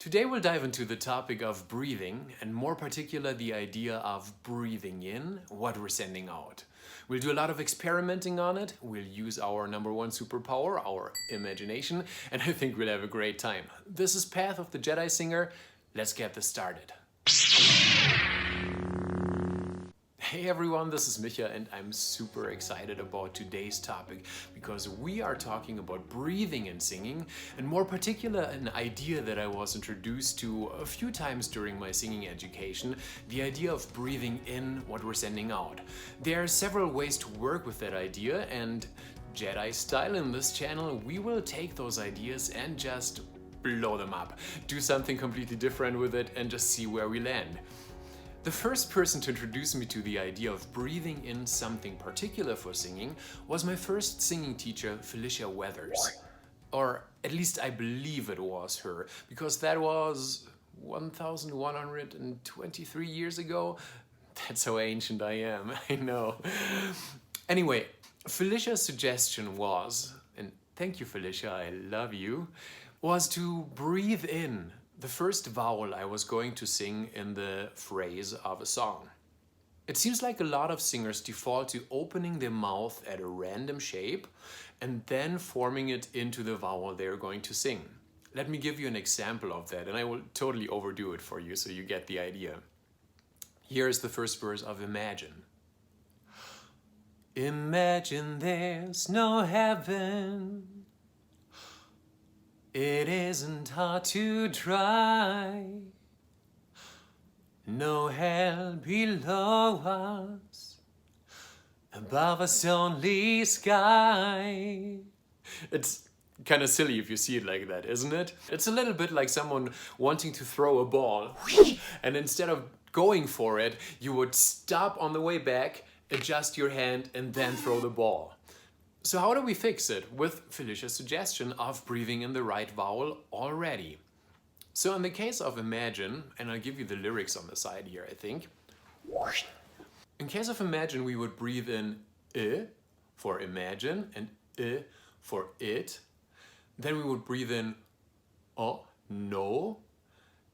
Today we'll dive into the topic of breathing, and more particular the idea of breathing in what we're sending out. We'll do a lot of experimenting on it, we'll use our number one superpower, our imagination, and I think we'll have a great time. This is Path of the Jedi Singer. Let's get this started. Hey everyone, this is Micha and I'm super excited about today's topic because we are talking about breathing and singing, and more particular an idea that I was introduced to a few times during my singing education, the idea of breathing in what we're sending out. There are several ways to work with that idea, and Jedi style in this channel, we will take those ideas and just blow them up, do something completely different with it and just see where we land. The first person to introduce me to the idea of breathing in something particular for singing was my first singing teacher, Felicia Weathers. Or at least I believe it was her, because that was 1123 years ago. That's how ancient I am, I know. Anyway, Felicia's suggestion was, and thank you Felicia, I love you, was to breathe in the first vowel I was going to sing in the phrase of a song. It seems like a lot of singers default to opening their mouth at a random shape and then forming it into the vowel they're going to sing. Let me give you an example of that, and I will totally overdo it for you so you get the idea. Here is the first verse of Imagine. Imagine there's no heaven. It isn't hard to try. No hell below us, above us only sky. It's kind of silly if you see it like that, isn't it? It's a little bit like someone wanting to throw a ball, and instead of going for it, you would stop on the way back, adjust your hand, and then throw the ball. So how do we fix it? With Felicia's suggestion of breathing in the right vowel already. So in the case of Imagine, and I'll give you the lyrics on the side here, I think. In case of Imagine, we would breathe in I for imagine and I for it. Then we would breathe in oh, no,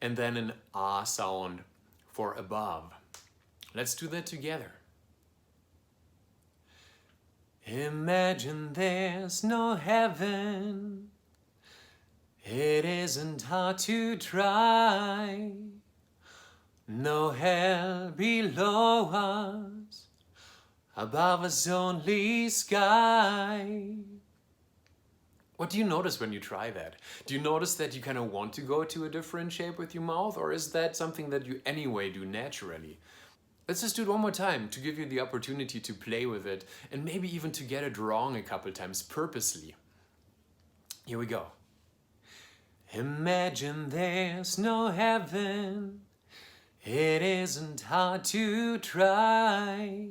and then an ah sound for above. Let's do that together. Imagine there's no heaven. It isn't hard to try. No hell below us, above us only sky. What do you notice when you try that? Do you notice that you kind of want to go to a different shape with your mouth, or is that something that you anyway do naturally? Let's just do it one more time to give you the opportunity to play with it and maybe even to get it wrong a couple times purposely. Here we go. Imagine there's no heaven. It isn't hard to try.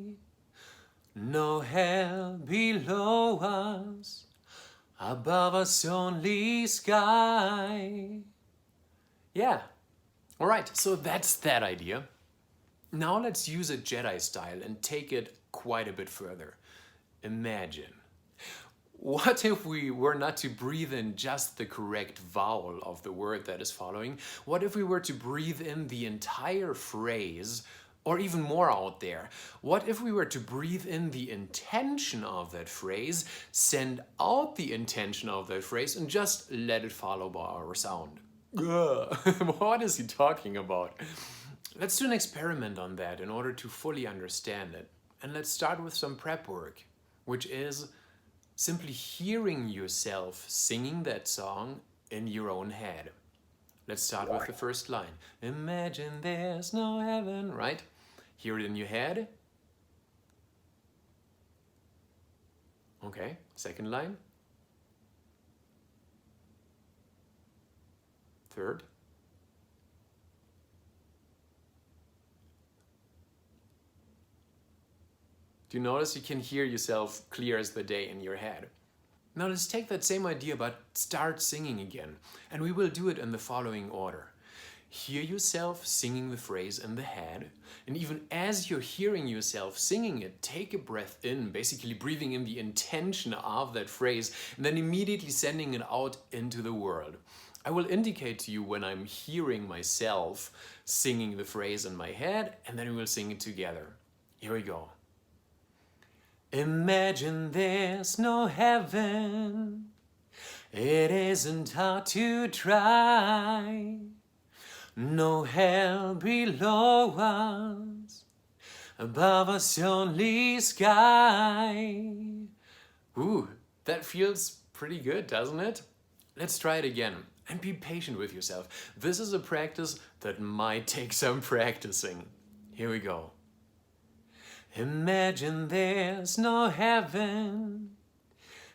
No hell below us, above us only sky. Yeah. All right, so that's that idea. Now let's use it Jedi style and take it quite a bit further. Imagine. What if we were not to breathe in just the correct vowel of the word that is following? What if we were to breathe in the entire phrase, or even more out there? What if we were to breathe in the intention of that phrase, send out the intention of that phrase, and just let it follow by our sound? What is he talking about? Let's do an experiment on that in order to fully understand it. And let's start with some prep work, which is simply hearing yourself singing that song in your own head. Let's start with the first line. Imagine there's no heaven, right? Hear it in your head. Okay, second line. Third. Do you notice you can hear yourself clear as the day in your head? Now let's take that same idea but start singing again, and we will do it in the following order. Hear yourself singing the phrase in the head, and even as you're hearing yourself singing it, take a breath in, basically breathing in the intention of that phrase, and then immediately sending it out into the world. I will indicate to you when I'm hearing myself singing the phrase in my head, and then we will sing it together. Here we go. Imagine there's no heaven. It isn't hard to try. No hell below us. Above us only sky. Ooh, that feels pretty good, doesn't it? Let's try it again. And be patient with yourself. This is a practice that might take some practicing. Here we go. Imagine there's no heaven.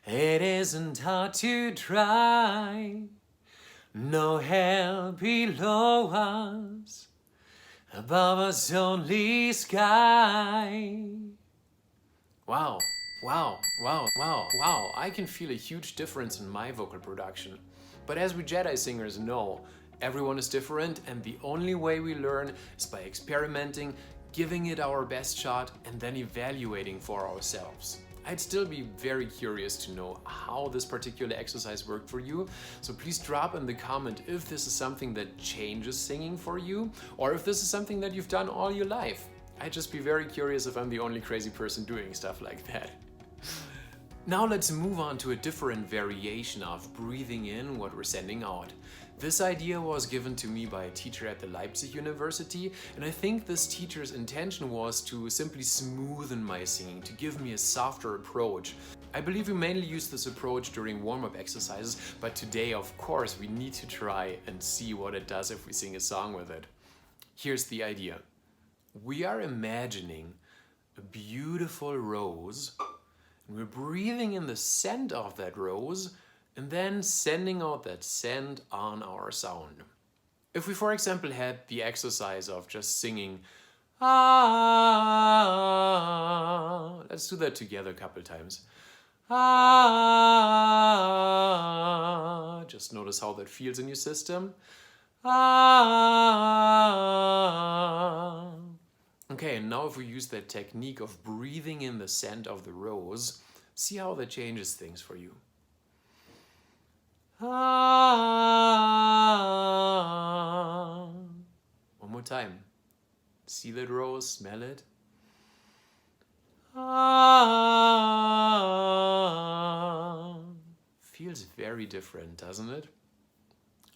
It isn't hard to try. No hell below us. Above us only sky. Wow, wow, wow, wow, wow. I can feel a huge difference in my vocal production. But as we Jedi singers know, everyone is different, and the only way we learn is by experimenting, giving it our best shot, and then evaluating for ourselves. I'd still be very curious to know how this particular exercise worked for you, so please drop in the comment if this is something that changes singing for you, or if this is something that you've done all your life. I'd just be very curious if I'm the only crazy person doing stuff like that. Now let's move on to a different variation of breathing in what we're sending out. This idea was given to me by a teacher at the Leipzig University, and I think this teacher's intention was to simply smoothen my singing, to give me a softer approach. I believe we mainly use this approach during warm-up exercises, but today, of course, we need to try and see what it does if we sing a song with it. Here's the idea. We are imagining a beautiful rose, and we're breathing in the scent of that rose, and then sending out that scent on our sound. If we, for example, had the exercise of just singing ah, let's do that together a couple times. Ah, just notice how that feels in your system. Ah. Okay, and now if we use that technique of breathing in the scent of the rose, see how that changes things for you. Ah. One more time. See that rose, smell it. Ah. Feels very different, doesn't it?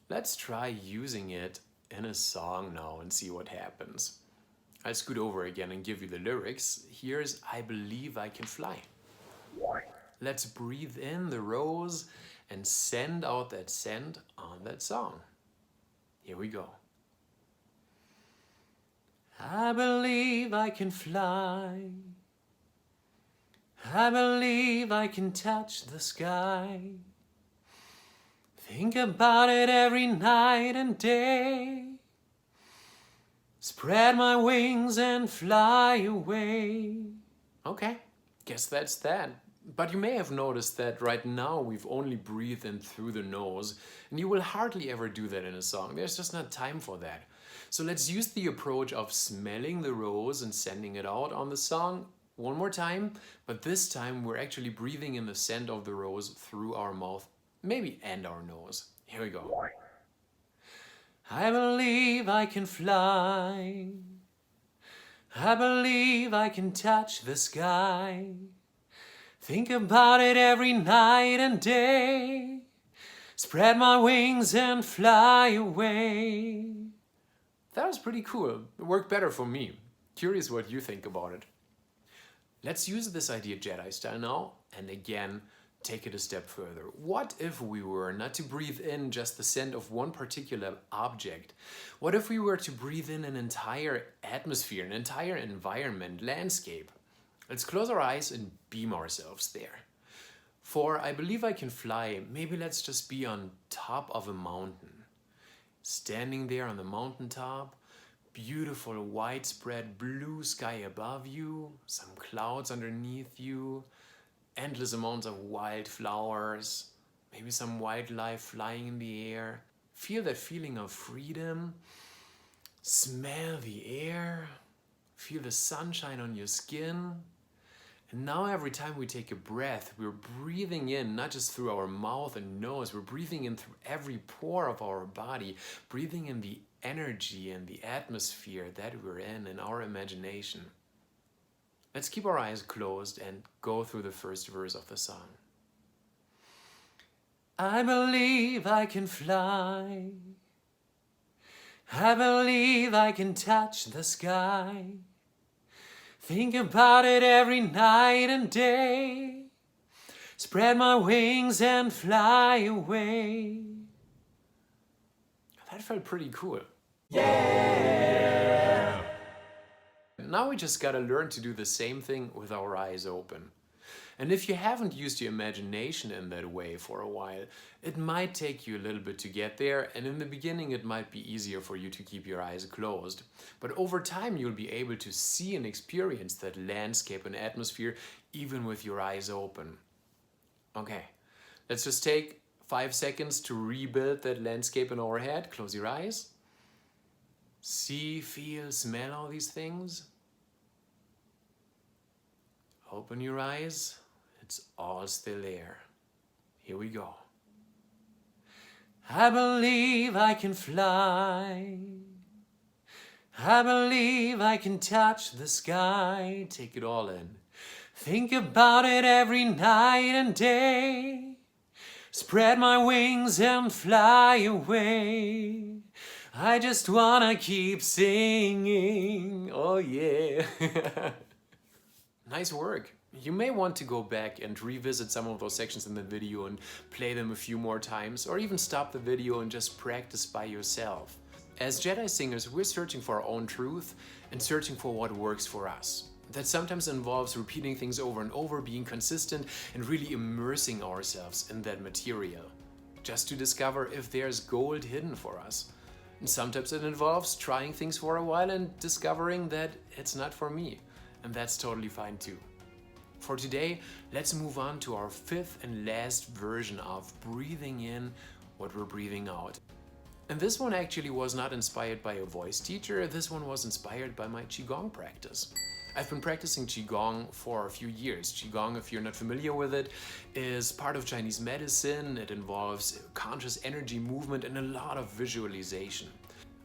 Let's try using it in a song now and see what happens. I'll scoot over again and give you the lyrics. Here's I Believe I Can Fly. Let's breathe in the rose and send out that scent on that song. Here we go. I believe I can fly. I believe I can touch the sky. Think about it every night and day. Spread my wings and fly away. Okay, guess that's that. But you may have noticed that right now we've only breathed in through the nose, and you will hardly ever do that in a song. There's just not time for that. So let's use the approach of smelling the rose and sending it out on the song one more time, but this time we're actually breathing in the scent of the rose through our mouth, maybe and our nose. Here we go. I believe I can fly. I believe I can touch the sky. Think about it every night and day. Spread my wings and fly away. That was pretty cool. It worked better for me. Curious what you think about it. Let's use this idea Jedi style now, and again, take it a step further. What if we were not to breathe in just the scent of one particular object? What if we were to breathe in an entire atmosphere, an entire environment, landscape? Let's close our eyes and beam ourselves there. For I believe I can fly, maybe let's just be on top of a mountain. Standing there on the mountaintop, beautiful widespread blue sky above you, some clouds underneath you, endless amounts of wildflowers, maybe some wildlife flying in the air. Feel that feeling of freedom. Smell the air. Feel the sunshine on your skin. And now every time we take a breath, we're breathing in, not just through our mouth and nose, we're breathing in through every pore of our body, breathing in the energy and the atmosphere that we're in our imagination. Let's keep our eyes closed and go through the first verse of the song. I believe I can fly. I believe I can touch the sky. Think about it every night and day. Spread my wings and fly away. That felt pretty cool. Yeah! Now we just gotta learn to do the same thing with our eyes open. And if you haven't used your imagination in that way for a while, it might take you a little bit to get there, and in the beginning it might be easier for you to keep your eyes closed. But over time you'll be able to see and experience that landscape and atmosphere even with your eyes open. Okay, let's just take 5 seconds to rebuild that landscape in our head. Close your eyes. See, feel, smell all these things. Open your eyes. It's all still there. Here we go. I believe I can fly. I believe I can touch the sky. Take it all in. Think about it every night and day. Spread my wings and fly away. I just wanna keep singing. Oh yeah. Nice work. You may want to go back and revisit some of those sections in the video and play them a few more times, or even stop the video and just practice by yourself. As Jedi singers, we're searching for our own truth and searching for what works for us. That sometimes involves repeating things over and over, being consistent, and really immersing ourselves in that material, just to discover if there's gold hidden for us. And sometimes it involves trying things for a while and discovering that it's not for me. And that's totally fine too. For today, let's move on to our 5th and last version of breathing in what we're breathing out. And this one actually was not inspired by a voice teacher, this one was inspired by my Qigong practice. I've been practicing Qigong for a few years. Qigong, if you're not familiar with it, is part of Chinese medicine. It involves conscious energy movement and a lot of visualization.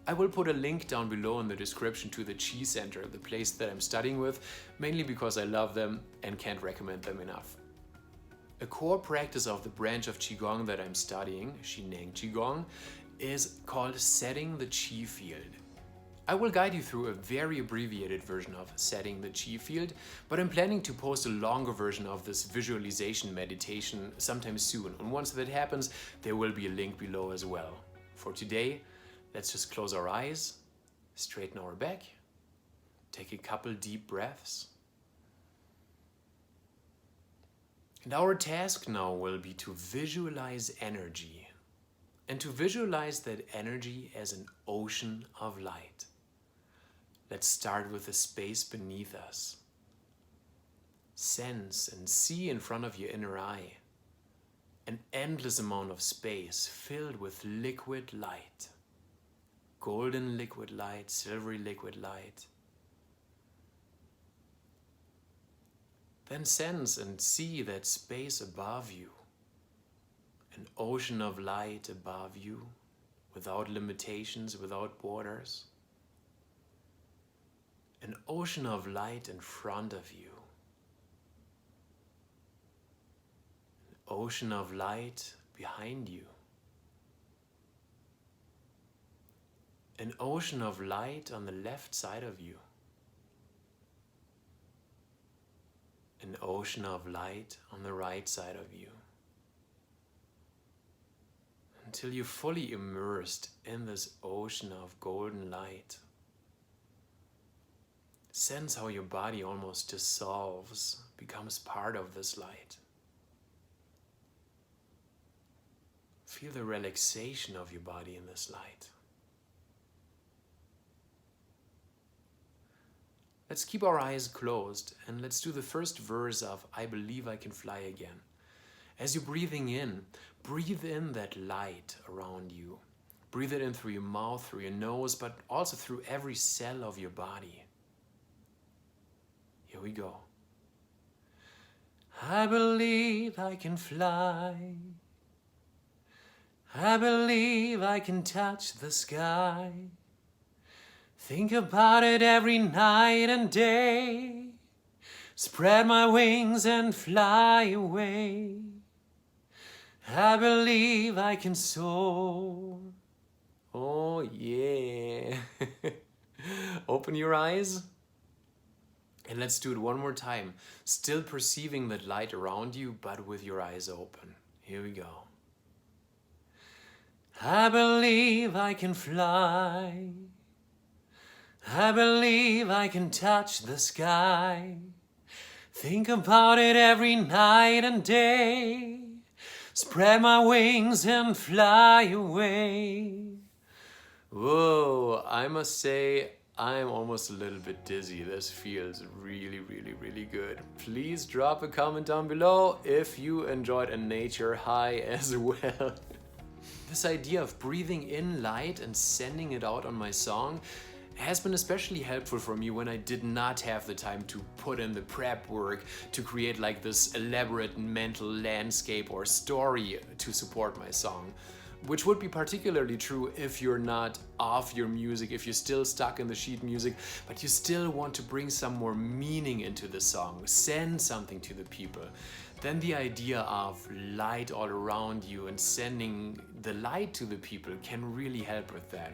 I will put a link down below in the description to the Qi Center, the place that I'm studying with, mainly because I love them and can't recommend them enough. A core practice of the branch of Qigong that I'm studying, Zhineng Qigong, is called setting the Qi field. I will guide you through a very abbreviated version of setting the Qi field, but I'm planning to post a longer version of this visualization meditation sometime soon, and once that happens, there will be a link below as well. For today, let's just close our eyes, straighten our back, take a couple deep breaths. And our task now will be to visualize energy, and to visualize that energy as an ocean of light. Let's start with the space beneath us. Sense and see in front of your inner eye an endless amount of space filled with liquid light. Golden liquid light, silvery liquid light. Then sense and see that space above you. An ocean of light above you, without limitations, without borders. An ocean of light in front of you. An ocean of light behind you. An ocean of light on the left side of you. An ocean of light on the right side of you. Until you're fully immersed in this ocean of golden light. Sense how your body almost dissolves, becomes part of this light. Feel the relaxation of your body in this light. Let's keep our eyes closed and let's do the first verse of I Believe I Can Fly Again. As you're breathing in, breathe in that light around you. Breathe it in through your mouth, through your nose, but also through every cell of your body. Here we go. I believe I can fly. I believe I can touch the sky. Think about it every night and day. Spread my wings and fly away. I believe I can soar. Oh yeah. Open your eyes. And let's do it one more time. Still perceiving the light around you, but with your eyes open. Here we go. I believe I can fly. I believe I can touch the sky. Think about it every night and day. Spread my wings and fly away. Whoa, I must say, I'm almost a little bit dizzy. This feels really, really, really good. Please drop a comment down below if you enjoyed a nature high as well. This idea of breathing in light and sending it out on my song has been especially helpful for me when I did not have the time to put in the prep work to create like this elaborate mental landscape or story to support my song. Which would be particularly true if you're not off your music, if you're still stuck in the sheet music, but you still want to bring some more meaning into the song, send something to the people. Then the idea of light all around you and sending the light to the people can really help with that.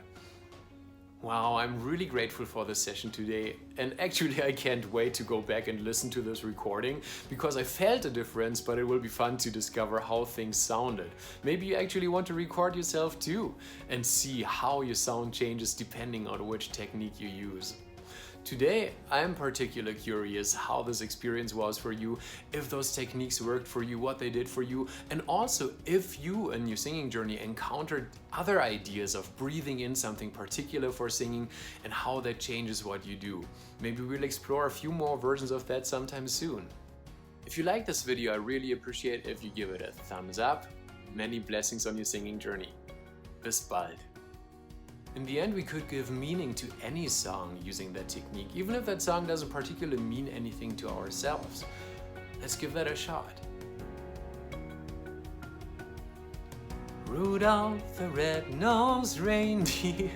Wow, I'm really grateful for this session today, and actually I can't wait to go back and listen to this recording because I felt a difference, but it will be fun to discover how things sounded. Maybe you actually want to record yourself too and see how your sound changes depending on which technique you use. Today, I'm particularly curious how this experience was for you, if those techniques worked for you, what they did for you, and also if you in your singing journey encountered other ideas of breathing in something particular for singing and how that changes what you do. Maybe we'll explore a few more versions of that sometime soon. If you like this video, I really appreciate if you give it a thumbs up. Many blessings on your singing journey. Bis bald. In the end, we could give meaning to any song using that technique, even if that song doesn't particularly mean anything to ourselves. Let's give that a shot. Rudolph the red-nosed reindeer.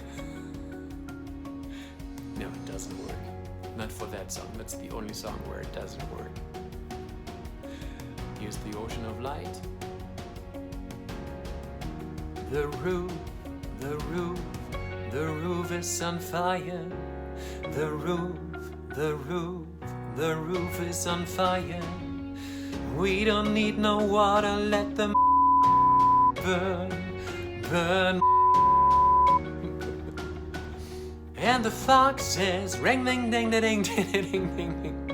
No, it doesn't work. Not for that song. That's the only song where it doesn't work. Here's the ocean of light. The roof, the roof. The roof is on fire. The roof, the roof, the roof is on fire. We don't need no water, let them burn, burn. And the fox says, ring ding ding ding ding ding ding ding.